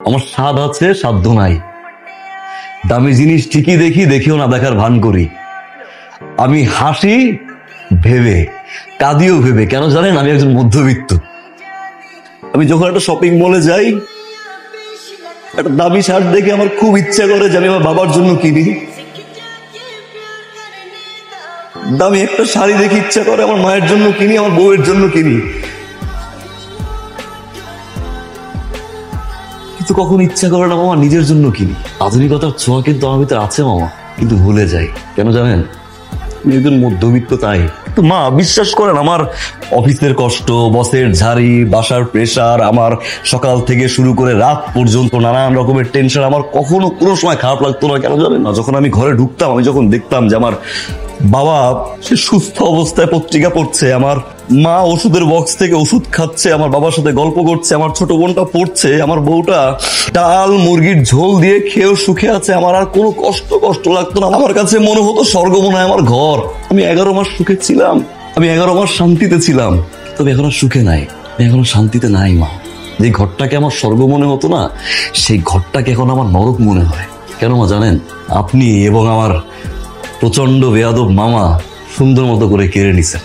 আমার স্বাদ আছে, সাধ্য নাই। দামি জিনিস ঠিকই দেখি, দেখিও না দেখার ভান করি। আমি হাসি ভেবে, কাঁদিও ভেবে। কেন জানেন? আমি একজন মধ্যবিত্ত। আমি যখন একটা শপিং মলে যাই, একটা দামি শার্ট দেখে আমার খুব ইচ্ছা করে যে আমি আমার বাবার জন্য কিনি। দামি একটা শাড়ি দেখে ইচ্ছা করে আমার মায়ের জন্য কিনি, আমার বউয়ের জন্য কিনি। কিন্তু কখন ইচ্ছা করে না মামা নিজের জন্য কিনি। আধুনিকতার ছোঁয়া কিন্তু আমার ভিতরে আছে মামা, কিন্তু ভুলে যাই। কেন জানেন? একজন মধ্যবিত্ত তাই। তো মা বিশ্বাস করেন, আমার অফিসের কষ্ট, বসের ঝাড়ি, বাসার প্রেসার, আমার সকাল থেকে শুরু করে রাত পর্যন্ত নানান রকমের টেনশন, আমার কখনো কোনো সময় খারাপ লাগতো না। কেন জানেন না? যখন আমি ঘরে ঢুকতাম, আমি যখন দেখতাম যে আমার বাবা সে সুস্থ অবস্থায় পত্রিকা পড়ছে, আমার মা ওষুধের বক্স থেকে ওষুধ খাচ্ছে, আমার বাবার সাথে গল্প করছে, আমার ছোট বোনটা পড়ছে, আমার বউটা ডাল মুরগির ঝোল দিয়ে খেয়েও সুখে আছে, আমার আর কোনো কষ্ট লাগতো না। আমার কাছে মনে হতো স্বর্গ মনে হয় আমার ঘর। আমি 11 মাস সুখে ছিলাম, আমি 11 মাস শান্তিতে ছিলাম। তবে এখন আর সুখে নাই, আমি এখনো শান্তিতে নাই মা। যে ঘরটাকে আমার স্বর্গ মনে হতো না, সেই ঘরটাকে এখন আমার নরক মনে হয়। কেন মা জানেন? আপনি এবং আমার প্রচন্ড বেয়াদব মামা সুন্দর মতো করে কেড়ে নিছে।